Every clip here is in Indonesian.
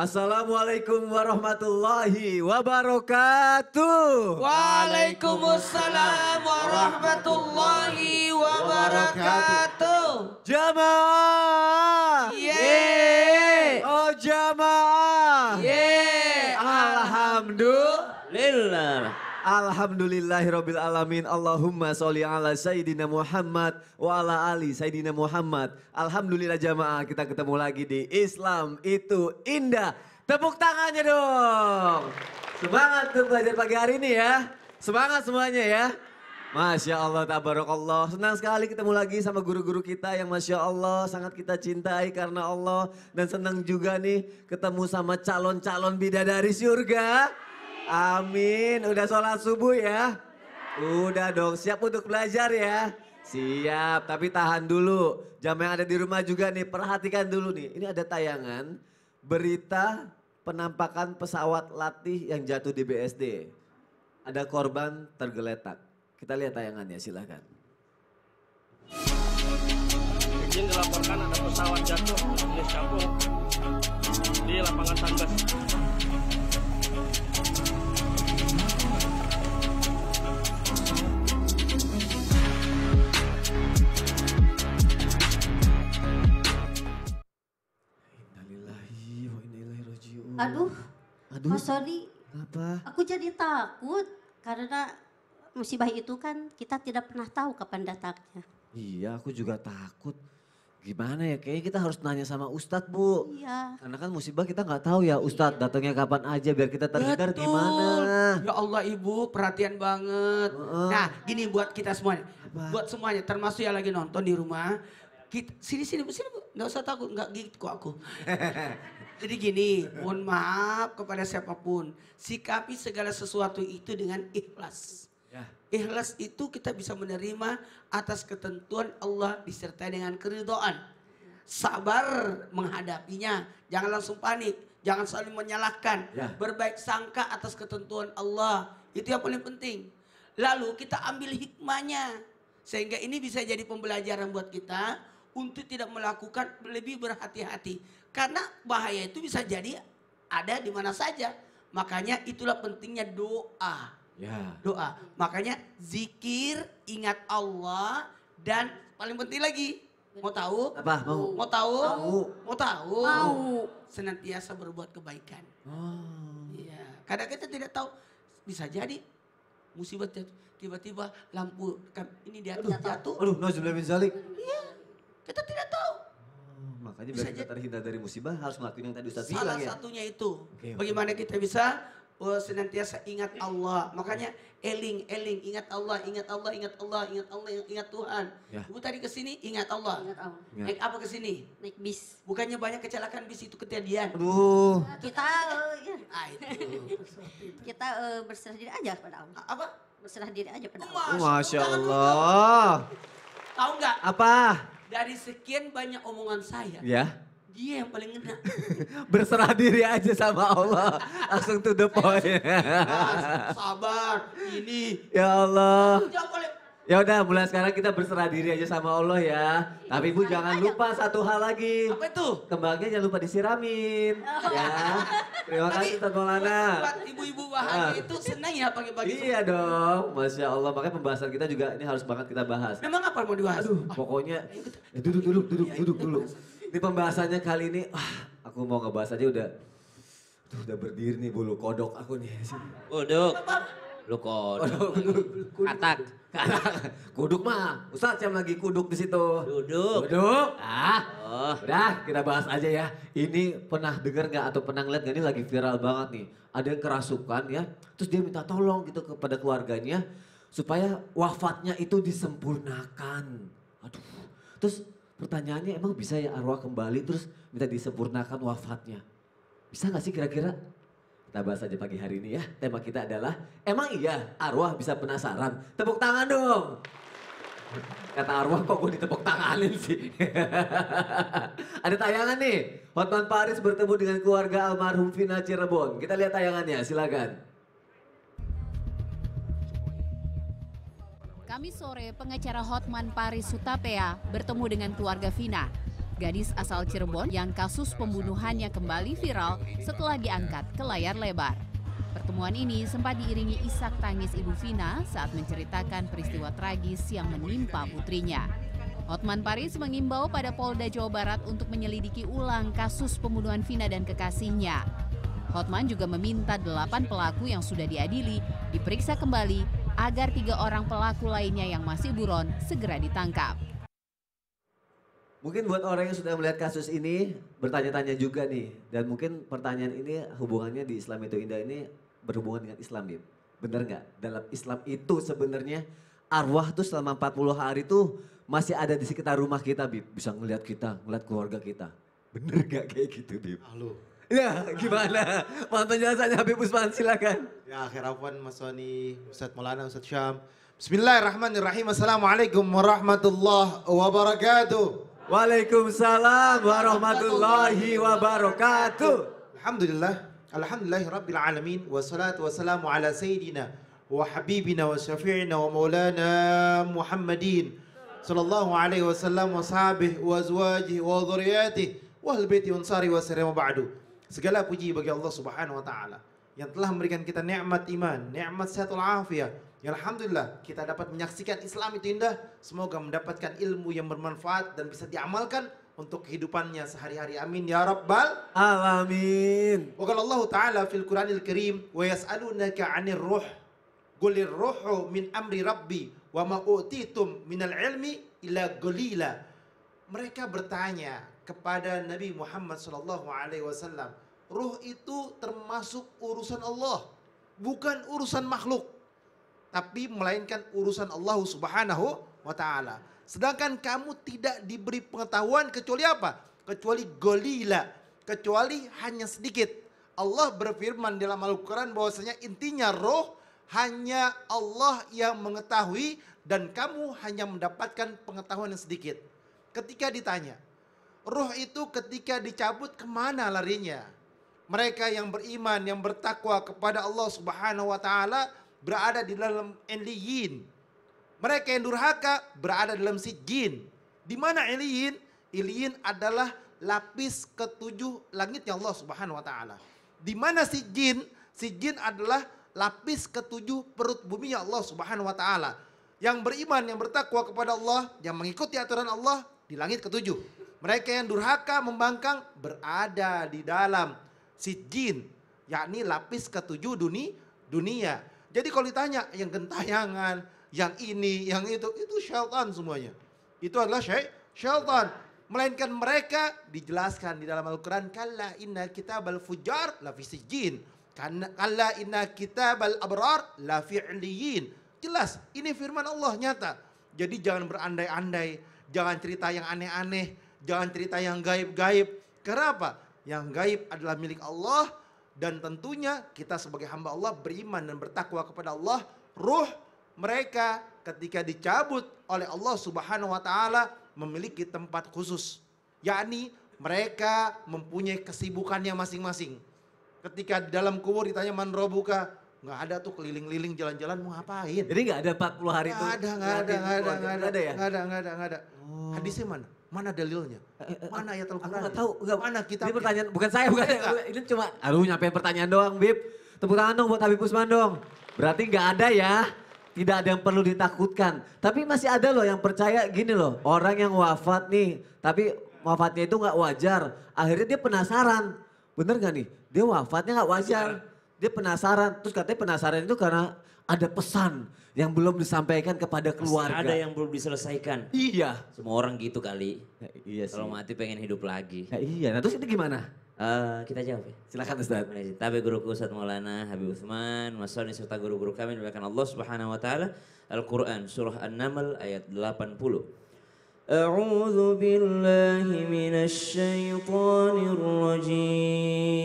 Assalamualaikum warahmatullahi wabarakatuh. Waalaikumsalam warahmatullahi wabarakatuh. Jamaah. Yeay. Oh jamaah. Yeay. Alhamdulillah. Alhamdulillahirabbil alamin. Allahumma sholli ala sayyidina Muhammad wa ala ali sayyidina Muhammad. Alhamdulillah jamaah, kita ketemu lagi di Islam itu indah. Tepuk tangannya dong. Semangat untuk belajar pagi hari ini ya. Semangat semuanya ya. Masya Allah, tabarakallah. Senang sekali ketemu lagi sama guru-guru kita yang Masya Allah sangat kita cintai karena Allah. Dan senang juga nih ketemu sama calon-calon bidadari surga. Amin. Udah sholat subuh ya? Udah dong, siap untuk belajar ya? Siap, tapi tahan dulu. Jamaah yang ada di rumah juga nih, perhatikan dulu nih. Ini ada tayangan berita penampakan pesawat latih yang jatuh di BSD. Ada korban tergeletak. Kita lihat tayangannya, silakan. Izin dilaporkan ada pesawat jatuh di Singapura di lapangan Sunbus. Aduh, Mas Sony, Apa? aku jadi takut karena musibah itu kan kita tidak pernah tahu kapan datangnya. Iya, aku juga takut. Gimana ya, kayaknya kita harus nanya sama Ustadz Bu. Iya. Karena kan musibah kita nggak tahu ya Ustadz datangnya kapan aja biar kita terhindar gimana. Ya Allah Ibu, perhatian banget. Nah gini buat kita semuanya. Apa? Buat semuanya, termasuk yang lagi nonton di rumah. Sini Bu, nggak usah takut, nggak gitu kok aku. Jadi gini, mohon maaf kepada siapapun. Sikapi segala sesuatu itu dengan ikhlas. Ya. Ikhlas itu kita bisa menerima atas ketentuan Allah disertai dengan keridhaan. Sabar menghadapinya, jangan langsung panik, jangan saling menyalahkan. Ya. Berbaik sangka atas ketentuan Allah, itu yang paling penting. Lalu kita ambil hikmahnya, sehingga ini bisa jadi pembelajaran buat kita untuk tidak melakukan lebih berhati-hati. Karena bahaya itu bisa jadi ada di mana saja. Makanya itulah pentingnya doa. Ya. Doa. Makanya zikir, ingat Allah, dan paling penting lagi. Mau tahu? Apa? Mau? Mau tahu? Mau. Mau tahu? Mau. Senantiasa berbuat kebaikan. Oh. Iya. Kadang kita tidak tahu, bisa jadi musibah tiba-tiba lampu ini jatuh. Aduh, nauzubillah min zalik. Iya. Kita tidak tahu. Makanya Bisa biar kita terhindar dari musibah harus ngelakuin yang tadi Ustadz Salah bilang ya. satunya itu. Oke. Bagaimana kita bisa senantiasa ingat Allah. Makanya eling, ingat Allah, ingat Allah, ingat Allah, ingat Allah, ingat Tuhan. Ya. Ibu tadi kesini ingat Allah. Ingat Allah. Ingat. Naik apa kesini? Naik bis. Bukannya banyak kecelakaan bis itu kejadian. Aduh. Kita ya, Ah itu. kita berserah diri aja pada Allah. Apa? Berserah diri aja pada Allah. Masya Allah. Tahu nggak? Apa? Dari sekian banyak omongan saya, Ya. dia yang paling ngena. Berserah diri aja sama Allah. Langsung to the point. Sabar, ini. Ya Allah. Jangan boleh. Ya udah mulai sekarang kita berserah diri aja sama Allah ya. Tapi Ibu jangan lupa satu hal lagi. Apa itu? Kembangnya jangan lupa disiramin. Ya. Terima kasih Ustaz Maulana. Buat ibu-ibu bahagia itu senang ya pagi-pagi. Iya dong. Masya Allah. Makanya pembahasan kita juga ini harus banget kita bahas. Memang apa yang mau dibahas? Aduh pokoknya. Duduk dulu. Ini pembahasannya kali ini. Aku mau ngebahas aja udah. Udah berdiri nih bulu kodok aku nih. Kuduk. Lu kodok. Katak. Kuduk mah. Ustaz yang lagi kuduk di situ. Duduk. Duduk. Oh. Udah kita bahas aja ya. Ini pernah dengar nggak atau pernah ngeliat nggak, ini lagi viral banget nih. Ada yang kerasukan ya. Terus dia minta tolong gitu kepada keluarganya. Supaya wafatnya itu disempurnakan. Aduh. Terus pertanyaannya emang bisa ya arwah kembali terus minta disempurnakan wafatnya. Bisa nggak sih kira-kira? Kita bahas aja pagi hari ini ya. Tema kita adalah, emang iya arwah bisa penasaran? Tepuk tangan dong. Kata arwah kok gue ditepuk tanganin sih. Ada tayangan nih. Hotman Paris bertemu dengan keluarga almarhum Vina Cirebon. Kita lihat tayangannya, silakan. Kamis sore, pengacara Hotman Paris Hutapea bertemu dengan keluarga Vina. gadis asal Cirebon yang kasus pembunuhannya kembali viral setelah diangkat ke layar lebar. Pertemuan ini sempat diiringi isak tangis Ibu Vina saat menceritakan peristiwa tragis yang menimpa putrinya. Hotman Paris mengimbau pada Polda Jawa Barat untuk menyelidiki ulang kasus pembunuhan Vina dan kekasihnya. Hotman juga meminta 8 pelaku yang sudah diadili diperiksa kembali agar 3 orang pelaku lainnya yang masih buron segera ditangkap. Mungkin buat orang yang sudah melihat kasus ini bertanya-tanya juga nih. Dan mungkin pertanyaan ini hubungannya di Islam Itu Indah ini berhubungan dengan Islam, Bib. Bener nggak? Dalam Islam itu sebenarnya arwah tuh selama 40 hari tuh masih ada di sekitar rumah kita, Bib. Bisa ngeliat kita, ngeliat keluarga kita. Bener nggak kayak gitu, Bib? Halo. Ya gimana? Mohon penjelasannya Habib Usman, silakan. Ya akhir afwan Mas Soni, Ustadz Maulana, Ustadz Syam. Bismillahirrahmanirrahim. Assalamualaikum warahmatullahi wabarakatuh. Waalaikumsalam warahmatullahi wabarakatuh. Alhamdulillahi rabbil alamin. Wassalatu wassalamu ala sayyidina wa habibina wa syafi'ina wa maulana Muhammadin sallallahu alaihi wasallam wa sahbihi wa azwajihi wa dhurriyyatihi wa ahli baiti ansari wa sallam ba'du. Segala puji bagi Allah Subhanahu wa taala yang telah memberikan kita nikmat iman, nikmat sehat walafiat. Ya alhamdulillah kita dapat menyaksikan Islam Itu Indah. Semoga mendapatkan ilmu yang bermanfaat dan bisa diamalkan untuk kehidupannya sehari-hari. Amin ya rabbal alamin. Wa qala Allah taala fil Qur'anil Karim wa yas'alunaka 'anir ruh qulir ruhu min amri rabbi wa ma utitum minal ilmi illa qalila. Mereka bertanya kepada Nabi Muhammad sallallahu alaihi wasallam, ruh itu termasuk urusan Allah, bukan urusan makhluk, tapi melainkan urusan Allah Subhanahu wa taala. Sedangkan kamu tidak diberi pengetahuan kecuali apa? Kecuali golila, kecuali hanya sedikit. Allah berfirman dalam Al-Quran bahwasanya intinya roh hanya Allah yang mengetahui dan kamu hanya mendapatkan pengetahuan yang sedikit. Ketika ditanya, roh itu ketika dicabut kemana larinya? Mereka yang beriman, yang bertakwa kepada Allah Subhanahu wa taala berada di dalam Iliyin. Mereka yang durhaka berada dalam Sijjin. Di mana Iliyin? Iliyin adalah lapis ketujuh langitnya Allah Subhanahu wa taala. Di mana Sijjin? Sijjin adalah lapis ketujuh perut buminya Allah Subhanahu wa taala. Yang beriman, yang bertakwa kepada Allah, yang mengikuti aturan Allah di langit ketujuh. Mereka yang durhaka membangkang berada di dalam Sijjin, yakni lapis ketujuh dunia. Jadi kalau ditanya yang gentayangan, yang ini, yang itu syaitan semuanya. Itu adalah syaitan. Melainkan mereka dijelaskan di dalam Al-Quran, kalla inna kitabal fujar la fi sijjin, kalla inna kitabal abrar la fi iliyin. Jelas, ini firman Allah nyata. Jadi jangan berandai-andai, jangan cerita yang aneh-aneh, jangan cerita yang gaib-gaib. Kenapa? Yang gaib adalah milik Allah. Dan tentunya kita sebagai hamba Allah beriman dan bertakwa kepada Allah. Ruh mereka ketika dicabut oleh Allah Subhanahu wa taala memiliki tempat khusus. Yakni mereka mempunyai kesibukannya masing-masing. Ketika di dalam kubur ditanya man robuka, nggak ada tuh keliling-liling jalan-jalan mau ngapain. Jadi nggak ada 40 hari itu? Nggak ada ya? Nggak ada. Oh. Hadisnya mana? Mana dalilnya? Mana ayat Al-Quran? Aku nggak tahu. Mana kitabnya? Ini pertanyaan, bukan saya, bukan saya. Ini cuma, aduh nyampein pertanyaan doang, Bib. Tepuk tangan dong buat Habib Usman dong. Berarti nggak ada ya, tidak ada yang perlu ditakutkan. Tapi masih ada loh yang percaya gini loh, orang yang wafat nih, tapi wafatnya itu nggak wajar. Akhirnya dia penasaran, bener nggak nih? Dia wafatnya nggak wajar. Dia penasaran, terus katanya penasaran itu karena ada pesan yang belum disampaikan kepada keluarga. Ada yang belum diselesaikan. Iya. Semua orang gitu kali. Ya, iya sih. Kalau mati pengen hidup lagi. Ya, iya, nah terus itu gimana? Kita jawab ya. Silakan Ustaz. Tapi guruku Ustaz Maulana Habib Utsman, Mas Soni serta guru-guru kami dimuliakan Allah Subhanahu wa taala. Al-Qur'an surah An-Naml ayat 80. A'udzu billahi minasy syaithanir rajim.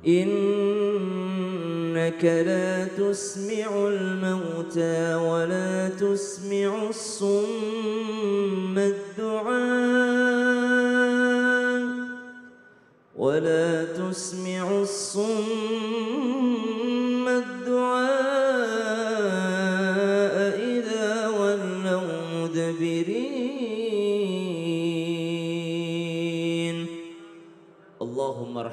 إنك لا تسمع الموتى ولا تسمع الصم الدعاء ولا تسمع الصم الدعاء إذا ولوا مدبرين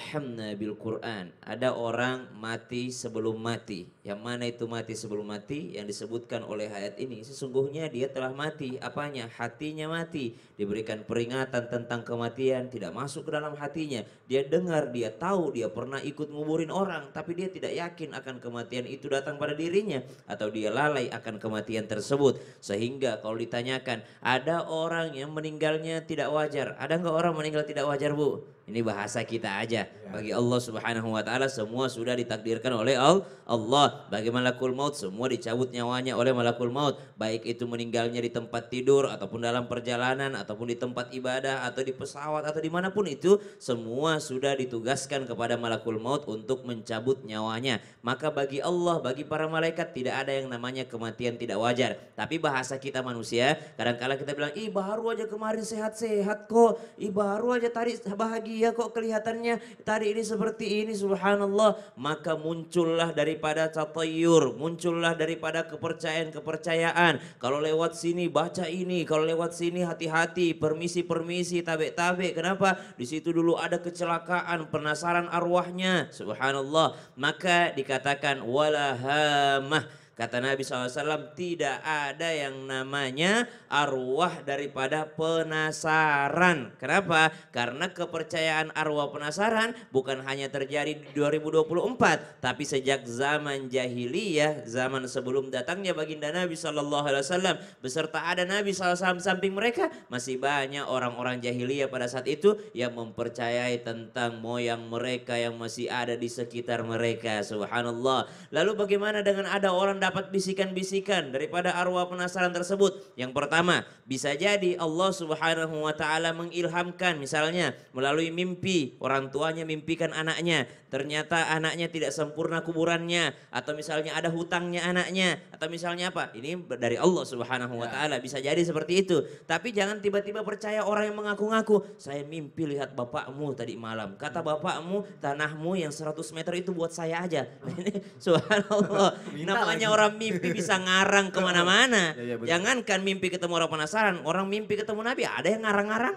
yurhamna bil Quran. Ada orang mati sebelum mati. Yang mana itu mati sebelum mati? Yang disebutkan oleh ayat ini. Sesungguhnya dia telah mati. Apanya? Hatinya mati. Diberikan peringatan tentang kematian. Tidak masuk ke dalam hatinya. Dia dengar, dia tahu, dia pernah ikut nguburin orang. Tapi dia tidak yakin akan kematian itu datang pada dirinya. Atau dia lalai akan kematian tersebut. Sehingga kalau ditanyakan, ada orang yang meninggalnya tidak wajar. Ada nggak orang meninggal tidak wajar, Bu? Ini bahasa kita aja. Bagi Allah Subhanahu wa taala semua sudah ditakdirkan oleh Allah. Bagi malakul maut semua dicabut nyawanya oleh malakul maut. Baik itu meninggalnya di tempat tidur ataupun dalam perjalanan ataupun di tempat ibadah atau di pesawat atau dimanapun itu, semua sudah ditugaskan kepada malakul maut untuk mencabut nyawanya. Maka bagi Allah, bagi para malaikat tidak ada yang namanya kematian tidak wajar. Tapi bahasa kita manusia, kadang-kala kita bilang, ih baru aja kemarin sehat-sehat kok, ih baru aja tadi bahagia kok kelihatannya, tadi ini seperti ini, subhanallah. Maka muncullah daripada tatayur, muncullah daripada kepercayaan-kepercayaan. Kalau lewat sini baca ini, kalau lewat sini hati-hati, permisi-permisi, tabe-tabe. Kenapa? Di situ dulu ada kecelakaan, penasaran arwahnya, subhanallah. Maka dikatakan walahamah. Kata Nabi SAW, tidak ada yang namanya arwah daripada penasaran. Kenapa? Karena kepercayaan arwah penasaran bukan hanya terjadi di 2024. Tapi sejak zaman jahiliyah, zaman sebelum datangnya baginda Nabi SAW, beserta ada Nabi SAW samping mereka, masih banyak orang-orang jahiliyah pada saat itu yang mempercayai tentang moyang mereka yang masih ada di sekitar mereka. Subhanallah. Lalu bagaimana dengan ada orang dapat bisikan-bisikan daripada arwah penasaran tersebut? Yang pertama, bisa jadi Allah Subhanahu wa taala mengilhamkan, misalnya melalui mimpi, orang tuanya mimpikan anaknya, ternyata anaknya tidak sempurna kuburannya, atau misalnya ada hutangnya anaknya, atau misalnya apa? Ini dari Allah Subhanahu wa taala, bisa jadi seperti itu. Tapi jangan tiba-tiba percaya orang yang mengaku-ngaku, saya mimpi lihat bapakmu tadi malam. Kata bapakmu, tanahmu yang 100 meter itu buat saya aja. Ini subhanallah. Namanya orang mimpi bisa ngarang kemana-mana. Jangankan mimpi ketemu orang penasaran, orang mimpi ketemu Nabi ada yang ngarang-ngarang.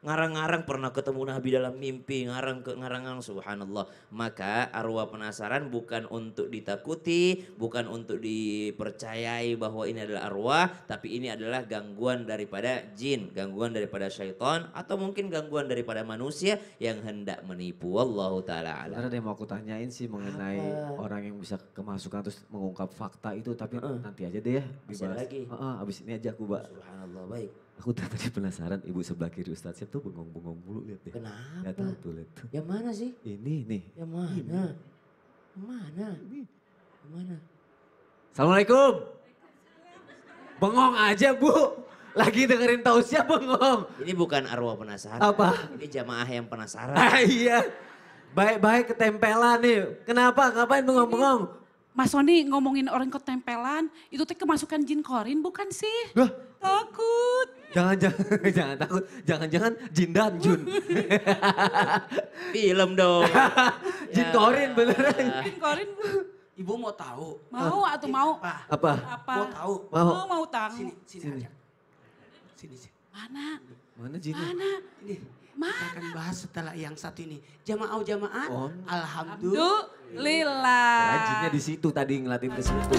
Ngarang-ngarang pernah ketemu Nabi dalam mimpi, ngarang-ngarang, subhanallah. Maka arwah penasaran bukan untuk ditakuti, bukan untuk dipercayai bahwa ini adalah arwah, tapi ini adalah gangguan daripada jin, gangguan daripada syaitan, atau mungkin gangguan daripada manusia yang hendak menipu. Wallahu ta'ala alam. Ada yang mau aku tanyain sih mengenai orang yang bisa kemasukan terus mengungkap fakta itu, tapi nanti aja deh ya. Masih ada lagi. Abis ini aja aku, Mbak. Subhanallah, baik. Aku tadi penasaran, ibu sebelah kiri Ustadz Syed tuh bengong-bengong mulu, lihat deh. Kenapa? Gak tahu tuh, lihat tuh. Yang mana sih? Ini nih. Yang mana? Yang mana? Yang mana? Assalamualaikum. Bengong aja, Bu. Lagi dengerin tausiah bengong. Ini bukan arwah penasaran. Apa? Ini jamaah yang penasaran. Iya. Baik-baik ketempelan nih. Kenapa? Ngapain bengong-bengong? Mas Sony ngomongin orang ketempelan, itu teh kemasukan jin korin bukan sih? Lah, Takut. jangan takut. Jangan-jangan jin dan Jun. Film dong. Jin korin beneran. Jin korin Ibu mau tahu? mau atau mau? Apa? Apa? Mau tahu? Mau tahu. Sini. Sini. Mana? Mana jinnya? Mana? Ini. Kita akan bahas setelah yang satu ini. Jamaah. Oh. Alhamdulillah. Alhamdulillah. Jinnya di situ tadi ngeliatin ke situ.